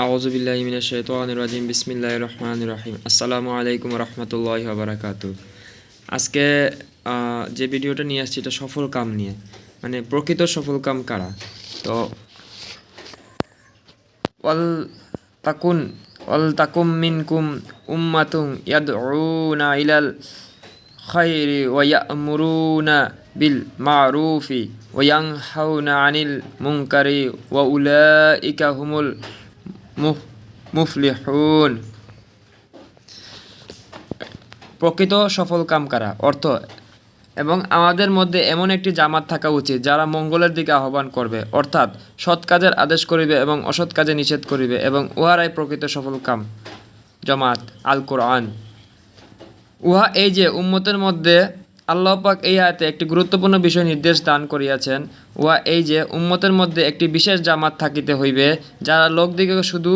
আউযুবিল্লাহি মিনাশ শাইতানির রাজিম বিসমিল্লাহির রহমানির রহিম। আসসালামু আলাইকুম রহমতুল্লাহি ওয়া বারাকাতুহু। আজকে যে ভিডিওটা নিয়ে আসছি এটা সফল কাম নিয়ে, মানে প্রকৃত সফল কাম কারা। তো ওয়াল তাকুম মিনকুম উম্মাতুন ইয়াদউনা ইলাল খায়রি ওয়া ইয়া'মুরুনা বিল মা'রুফি ওয়া ইয়ানহাউনা আনিল মুনকারি ওয়া উলাইকা হুমুল মুফলিহুন। প্রকৃত সফল কাম কারা অর্থ, এবং আমাদের মধ্যে এমন একটি জামাত থাকা উচিত যারা মঙ্গলের দিকে আহ্বান করবে, অর্থাৎ সৎ কাজের আদেশ করিবে এবং অসৎ কাজে নিষেধ করিবে, এবং উহারাই প্রকৃত সফল কাম জামাত। আল কোরআন। উহা এই যে উম্মতের মধ্যে আল্লাহ পাক এই আয়াতে একটি গুরুত্বপূর্ণ বিষয় নির্দেশ দান করিয়াছেন। উহা এই যে উম্মতের মধ্যে একটি বিশেষ জামাত থাকিতে হইবে যারা লোকদিকে শুধু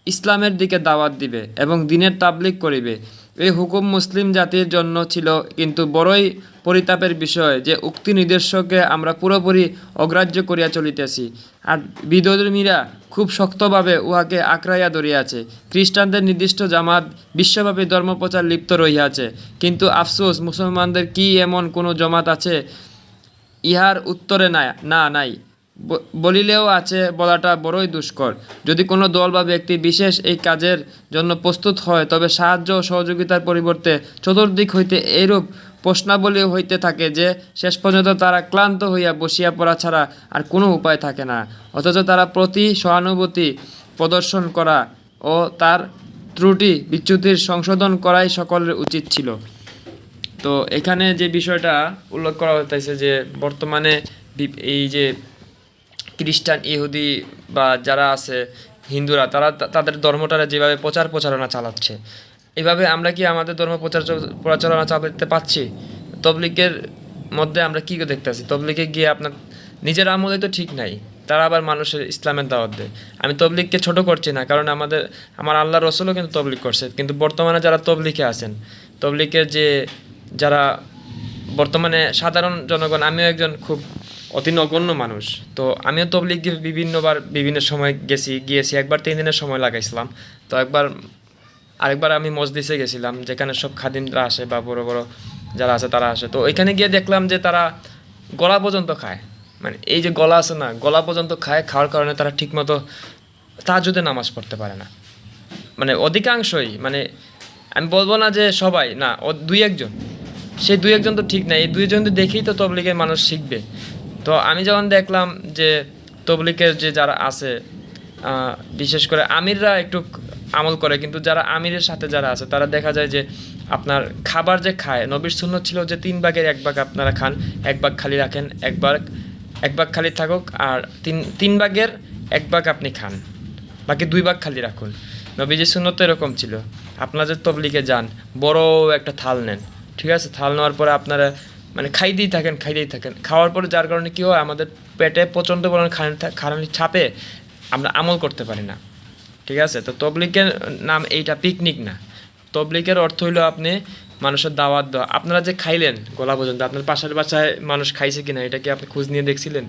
ইসলামের দিকে দাওয়াত দিবে এবং দ্বীনের তাবলীগ করিবে। এই হুকুম মুসলিম জাতির জন্য ছিল, কিন্তু বড়ই পরিতাপের বিষয় যে উক্তি নির্দেশকে আমরা পুরোপুরি অগ্রাহ্য করিয়া চলিতেছি, আর বিধর্মীরা খুব শক্তভাবে উহাকে আঁকড়াইয়া ধরিয়াছে। খ্রিস্টানদের নির্দিষ্ট জামাত বিশ্বব্যাপী ধর্মপ্রচার লিপ্ত রহিয়াছে, কিন্তু আফসোস মুসলমানদের কি এমন কোনো জামাত আছে? ইহার উত্তরে নাই বলিলেও আছে বলাটা বড়ই দুষ্কর। যদি কোনো দল বা ব্যক্তি বিশেষ এই কাজের জন্য প্রস্তুত হয়, তবে সাহায্য ও সহযোগিতার পরিবর্তে চতুর্দিক হইতে এইরূপ প্রশ্নাবলী হইতে থাকে যে শেষ পর্যন্ত তারা ক্লান্ত হইয়া বসিয়া পড়া ছাড়া আর কোনো উপায় থাকে না। অথচ তারা প্রতি সহানুভূতি প্রদর্শন করা ও তার ত্রুটি বিচ্যুতির সংশোধন করাই সকলের উচিত ছিল। তো এখানে যে বিষয়টা উল্লেখ করা হইতেছে যে বর্তমানে এই যে খ্রিস্টান, ইহুদি বা যারা আছে হিন্দুরা, তারা তাদের ধর্মটারা যেভাবে প্রচারণা চালাচ্ছে, এইভাবে আমরা কি আমাদের ধর্ম প্রচারণা চালাতে পারছি? তবলিগের মধ্যে আমরা কী দেখতেছি, তবলিগে গিয়ে আপনার নিজের আমলে তো ঠিক নাই, তারা আবার মানুষের ইসলামের দাওয়াত দেয়। আমি তবলিগকে ছোট করছি না, কারণ আমার আল্লাহ রসুলও কিন্তু তবলিগ করছে। কিন্তু বর্তমানে যারা তবলিগে আছেন, তবলিগের যারা বর্তমানে সাধারণ জনগণ, আমিও একজন খুব অতি নগণ্য মানুষ, তো আমিও তবলিগে বিভিন্ন সময় গিয়েছি। একবার 3 দিনের সময় লাগাইছিলাম। তো আরেকবার আমি মজলিসে গেছিলাম, যেখানে সব খাদিমরা আসে বা বড় বড় যারা আছে তারা আসে। তো ওইখানে গিয়ে দেখলাম যে তারা গলা পর্যন্ত খায়, মানে এই যে গলা আছে না, গলা পর্যন্ত খাওয়ার কারণে তারা ঠিকমতো তাহাজ্জুদে নামাজ পড়তে পারে না। মানে অধিকাংশই, মানে আমি বলবো না যে সবাই না, দুই একজন, সেই 2-1 তো ঠিক নাই। এই 2 জন দেখেই তো তবলিগের মানুষ শিখবে। তো আমি যখন দেখলাম যে তবলিগের যে যারা আছে, বিশেষ করে আমিররা একটু আমল করে, কিন্তু যারা আমিরের সাথে যারা আছে তারা দেখা যায় যে আপনার খাবার যে খায়, নবীর সুন্নত ছিল যে 3 ভাগের 1 ভাগ আপনারা খান, 1 ভাগ খালি রাখেন, 1 ভাগ খালি থাকুক, আর 3 ভাগের 1 ভাগ আপনি খান, বাকি 2 ভাগ খালি রাখুন। নবীজির সুন্নত এরকম ছিল। আপনারা যে তবলিগে যান, বড় একটা থাল নেন, ঠিক আছে? থাল নেওয়ার পরে আপনারা মানে খাইতেই থাকেন। খাওয়ার পরে যার কারণে কী হয়, আমাদের পেটে প্রচণ্ড পরিমাণে খারানি ছাপে, আমরা আমল করতে পারি না, ঠিক আছে? তো তবলিগের নাম এইটা পিকনিক না। তবলিগের অর্থ হইলো আপনি মানুষের দাওয়াত দেওয়া। আপনারা যে খাইলেন গলা পর্যন্ত, আপনার পাশের বাসায় মানুষ খাইছে কিনা এটা কি আপনি খোঁজ নিয়ে দেখছিলেন?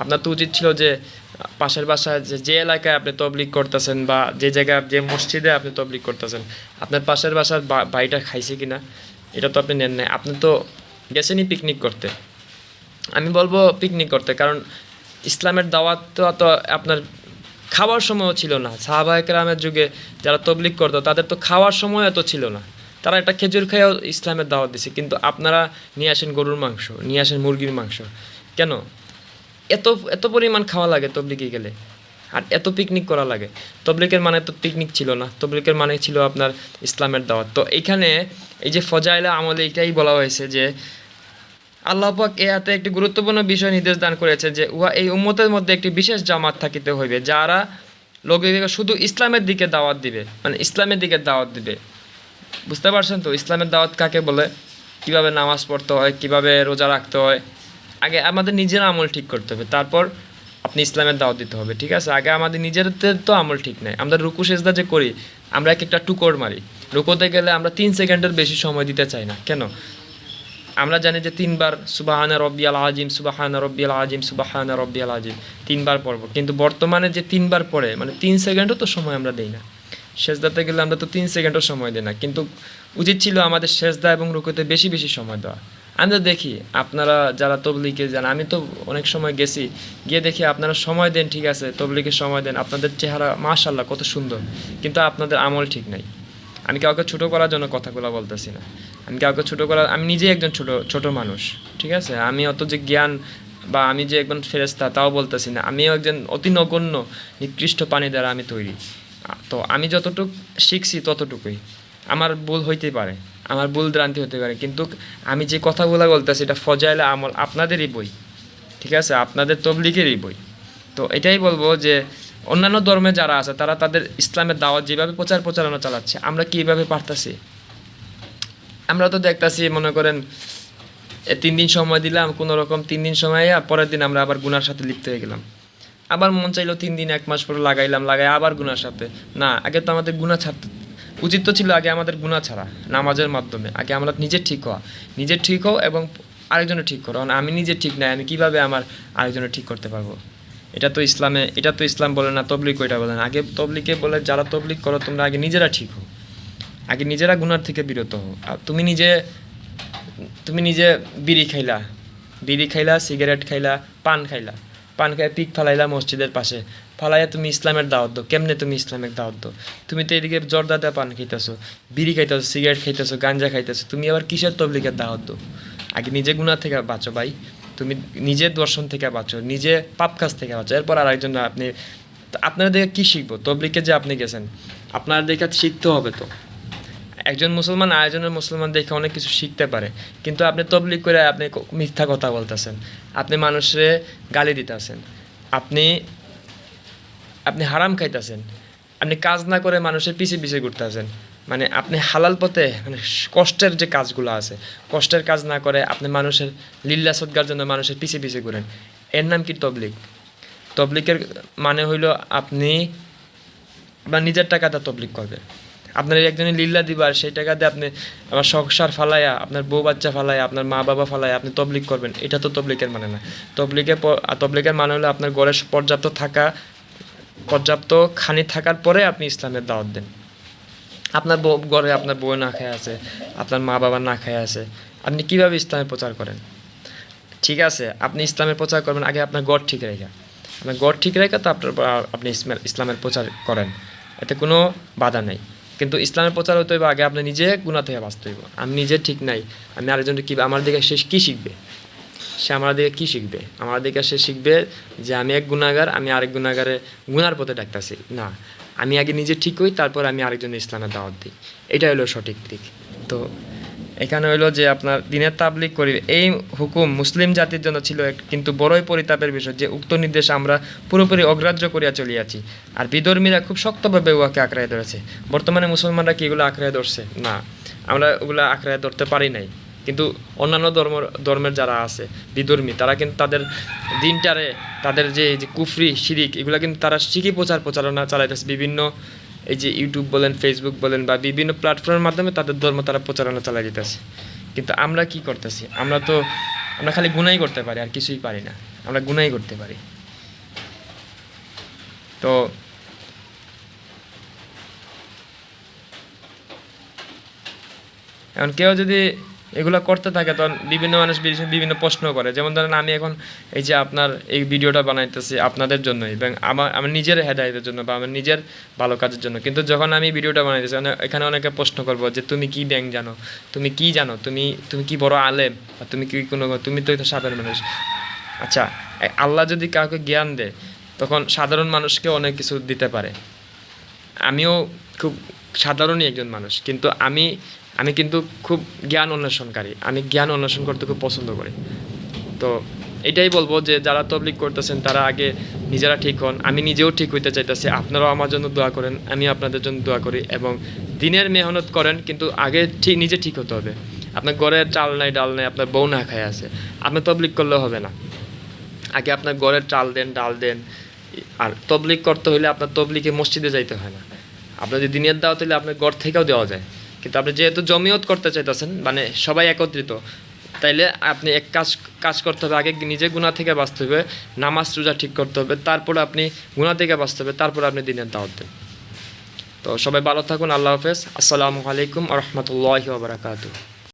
আপনার তো উচিত ছিল যে পাশের বাসায় যে এলাকায় আপনি তবলিগ করতেছেন বা যে জায়গায় যে মসজিদে আপনি তবলিগ করতেছেন, আপনার পাশের বাসার বাড়িটা খাইছে কিনা এটা তো আপনি নেন নাই। আপনি তো গেছেনই পিকনিক করতে। আমি বলবো পিকনিক করতে, কারণ ইসলামের দাওয়াত তো আপনার খাওয়ার সময়ও ছিল না। সাহাবায়ে কেরামের যুগে যারা তবলিগ করতো তাদের তো খাওয়ার সময় এত ছিল না, তারা একটা খেজুর খেয়েও ইসলামের দাওয়াত দিছে। কিন্তু আপনারা নিয়ে আসেন গরুর মাংস, নিয়ে আসেন মুরগির মাংস। কেন এত পরিমাণ খাওয়া লাগে তবলিগে গেলে, আর এত পিকনিক করা লাগে? তবলিগের মানে তো পিকনিক ছিল না, তবলিগের মানে ছিল আপনার ইসলামের দাওয়াত। তো এইখানে এই যে ফজাইলে আমলে এটাই বলা হয়েছে যে আল্লাহ পাক এতে একটি গুরুত্বপূর্ণ বিষয় নির্দেশ দান করেছে যে উহা এই উম্মতের মধ্যে একটি বিশেষ জামাত থাকিতে হইবে যারা লোকদিকে শুধু ইসলামের দিকে দাওয়াত দিবে, মানে ইসলামের দিকে দাওয়াত দিবে। বুঝতে পারছেন তো ইসলামের দাওয়াত কাকে বলে? কিভাবে নামাজ পড়তে হয়, কিভাবে রোজা রাখতে হয়। আগে আমাদের নিজের আমল ঠিক করতে হবে, তারপর আপনি ইসলামের দাওয়াত দিতে হবে, ঠিক আছে? আগে আমাদের নিজেদের তো আমল ঠিক নাই। আমরা রুকু সেজদা যে করি, আমরা একটা টুকর মারি। রুকোতে গেলে আমরা 3 সেকেন্ডের বেশি সময় দিতে চাই না। কেন? আমরা জানি যে 3 বার সুবহানা রব্বিয়াল আজিম, সুবহানা রব্বিয়াল আজিম, সুবহানা রব্বিয়াল আজিম 3 বার পড়ব, কিন্তু বর্তমানে যে 3 বার পড়ে মানে 3 সেকেন্ডও তো সময় আমরা দেই না। সেজদাতে গেলে আমরা তো 3 সেকেন্ডও সময় দিই না, কিন্তু উচিত ছিল আমাদের সেজদা এবং রুকুতে বেশি বেশি সময় দেওয়া। আমরা দেখি আপনারা যারা তবলিগে যান, আমি তো অনেক সময় গেছি, গিয়ে দেখি আপনারা সময় দেন, ঠিক আছে তবলিগে সময় দেন, আপনাদের চেহারা মাশাআল্লাহ কত সুন্দর, কিন্তু আপনাদের আমল ঠিক নাই। আমি কাউকে ছোট করার জন্য কথাগুলো বলতেছি না, আমি কাউকে ছোট করার, আমি নিজেই একজন ছোট মানুষ, ঠিক আছে। আমি অত যে জ্ঞান বা আমি যে একজন ফেরেশতা তাও বলতেছি না, আমিও একজন অতি নগণ্য নিকৃষ্ট প্রাণী দ্বারা আমি তৈরি। তো আমি যতটুকু শিখছি ততটুকুই, আমার ভুল হইতে পারে, আমার ভুল ভ্রান্তি হতে পারে, কিন্তু আমি যে কথাগুলো বলতেছি এটা ফজাইলে আমল আপনাদেরই বই, ঠিক আছে, আপনাদের তবলিগেরই বই। তো এটাই বলবো যে অন্যান্য ধর্মে যারা আছে তারা তাদের ইসলামের দাওয়াত যেভাবে প্রচারণা চালাচ্ছে, আমরা কীভাবে পারতাছি? আমরা তো দেখতাছি, মনে করেন 3 দিন সময় দিলাম কোনো রকম, 3 দিন সময় পরের দিন আমরা আবার গুনার সাথে লিপ্ত হয়ে গেলাম। আবার মন চাইলো 3 দিন 1 মাস পরে লাগাই আবার গুনার সাথে। না, আগে তো আমাদের গুনাহ ছাড়তে উচিত তো ছিল, আগে আমাদের গুনাহ ছাড়া নামাজের মাধ্যমে আগে আমরা নিজে ঠিক হও এবং আরেকজনের ঠিক করো। আমি নিজে ঠিক নাই, আমি কিভাবে আমার আরেকজনের ঠিক করতে পারবো? এটা তো ইসলাম বলে না, তবলিগ ওইটা বলে না। আগে তবলিগে বলে যারা তবলিগ করো তোমরা আগে নিজেরা ঠিক হও, আগে নিজেরা গুনার থেকে বিরত হও। আর তুমি নিজে বিড়ি খাইলা, সিগারেট খাইলা, পান খাইয়া পিক ফালাইলা মসজিদের পাশে, ফালাইয়া তুমি ইসলামের দাওয়াত দাও। কেমনে তুমি ইসলামের দাওয়াত দাও? তুমি তো এদিকে জর্দাতে পান খাইতেছো, বিড়ি খাইতেছো, সিগারেট খাইতেছো, গাঞ্জা খাইতেছো, তুমি আবার কিসের তবলিগের দাওয়াত দাও? আগে নিজে গুনাহ থেকে বাঁচো ভাই, তুমি নিজের দর্শন থেকে বাঁচো, নিজে পাপ কাজ থেকে বাঁচো, এরপর আরেকজন। আপনারা দেখে কী শিখবো? তবলিগে যে আপনি গেছেন, আপনার দেখে শিখতে হবে। তো একজন মুসলমান আরেকজনের মুসলমান দেখে অনেক কিছু শিখতে পারে, কিন্তু আপনি তবলিগ করে আপনি মিথ্যা কথা বলতেছেন, আপনি মানুষের গালি দিতেছেন, আপনি হারাম খাইতেছেন, আপনি কাজ না করে মানুষের পিছে ঘুরতেছেন। মানে আপনি হালাল পথে, মানে কষ্টের যে কাজগুলো আছে, কষ্টের কাজ না করে আপনি মানুষের লিল্লা সদগার জন্য মানুষের পিছে ঘুরেন। এর নাম কি তবলিগ? তবলিগের মানে হইল আপনি আপনার নিজের টাকাটা তবলিগ করবেন। আপনার একজনের লিল্লা দিবার, সেই টাকা দিয়ে আপনি আমার সংসার ফালাইয়া, আপনার বউ বাচ্চা ফালাইয়া, আপনার মা বাবা ফালাইয়া আপনি তবলিগ করবেন, এটা তো তবলিগের মানে না। তবলিগের মানে হলো আপনার ঘরে পর্যাপ্ত খানি থাকার পরে আপনি ইসলামের দাওয়াত দেন। আপনার ঘরে আপনার বউ না খেয়ে আছে, আপনার মা বাবা না খেয়ে আছে, আপনি কীভাবে ইসলামের প্রচার করেন? ঠিক আছে, আপনি ইসলামের প্রচার করবেন, আগে আপনার ঘর ঠিক রেখা, তো আপনি ইসলামের প্রচার করেন, এতে কোনো বাধা নেই। কিন্তু ইসলামের প্রচার হতে হবে আগে আপনি নিজে গুনাহ থেকে বাঁচতে হইব। আমি নিজে ঠিক নাই, আমি আরেকজনকে কী, আমার দিকে সে কী শিখবে? সে আমার দিকে কী শিখবে? আমার দিকে সে শিখবে যে আমি এক গুনাহগার, আমি আরেক গুনাহগারে গুনার পথে ডাকতেছি। না, আমি আগে নিজে ঠিক হই, তারপর আমি আরেকজনের ইসলামের দাওয়াত দিই, এটা হলো সঠিক দিক। তো এখানে হইলো যে আপনার দিনের তাবলিগ করিবে, এই হুকুম মুসলিম জাতির জন্য ছিল, কিন্তু বড়ই পরিতাপের বিষয় যে উক্ত নির্দেশ আমরা পুরোপুরি অগ্রাহ্য করিয়া চলিয়াছি, আর বিধর্মীরা খুব শক্তভাবে উহাকে আঁকড়ায় ধরেছে। বর্তমানে মুসলমানরা কি এগুলো আঁকড়ায় ধরছে? না, আমরা ওগুলো আঁকড়ায় ধরতে পারি নাই, কিন্তু অন্যান্য ধর্মের যারা আছে বিধর্মী, তারা কিন্তু তাদের দিনটারে, তাদের যে কুফরি শিরিক, এগুলো কিন্তু তারা শিখি প্রচারণা চালাইতেছে বিভিন্ন, এই যে ইউটিউব বলেন, ফেসবুক বলেন, বা বিভিন্ন প্ল্যাটফর্মের মাধ্যমে তাদের ধর্ম তারা প্রচারণা চালাই দিতেছে। কিন্তু আমরা কি করতেছি? আমরা খালি গুনাই করতে পারি, আর কিছুই পারি না, আমরা গুনাই করতে পারি। তো এখন কেউ যদি এগুলো করতে থাকে, তখন বিভিন্ন মানুষ বিভিন্ন প্রশ্ন করে। যেমন ধরেন আমি এখন এই যে আপনার এই ভিডিওটা বানাইতেছি আপনাদের জন্যই, এবং আমার নিজের হেদায়েতের জন্য বা আমার নিজের ভালো কাজের জন্য। কিন্তু যখন আমি ভিডিওটা বানাইতেছি, এখানে অনেকে প্রশ্ন করবো যে তুমি কি ব্যাংক জানো, তুমি কি জানো, তুমি কি বড় আলেম, বা তুমি তো সাধারণ মানুষ। আচ্ছা, আল্লাহ যদি কাউকে জ্ঞান দেয়, তখন সাধারণ মানুষকে অনেক কিছু দিতে পারে। আমিও খুব সাধারণই একজন মানুষ, কিন্তু আমি কিন্তু খুব জ্ঞান অন্বেষণকারী, আমি জ্ঞান অন্বেষণ করতে খুব পছন্দ করি। তো এটাই বলবো যে যারা তবলিগ করতেছেন তারা আগে নিজেরা ঠিক হন। আমি নিজেও ঠিক হইতে চাইতেছি, আপনারাও আমার জন্য দোয়া করেন, আমি আপনাদের জন্য দোয়া করি, এবং দিনের মেহনত করেন, কিন্তু আগে নিজে ঠিক হতে হবে। আপনার ঘরের চাল নাই ডাল নাই, আপনার বউ না খায় আছে, আপনি তবলিগ করলেও হবে না। আগে আপনার ঘরের চাল দেন, ডাল দেন। আর তবলিগ করতে হলে আপনার তবলিগে মসজিদে যাইতে হয় না, আপনার যদি দিনের দাওয়াত হলে আপনার ঘর থেকেও দেওয়া যায়। কিন্তু আপনি যেহেতু জমিয়ত করতে চাইতেছেন, মানে সবাই একত্রিত, তাইলে আপনি এক কাজ করতে হবে, আগে নিজে গুনাহ থেকে বাঁচতে হবে, নামাজ রোজা ঠিক করতে হবে, তারপরে আপনি গুনাহ থেকে বাঁচতে হবে, তারপরে আপনি দিনের দাওয়াত দেন। তো সবাই ভালো থাকুন, আল্লাহ হাফেজ, আসসালামু আলাইকুম ওয়া রাহমাতুল্লাহি ওয়া বারাকাতুহু।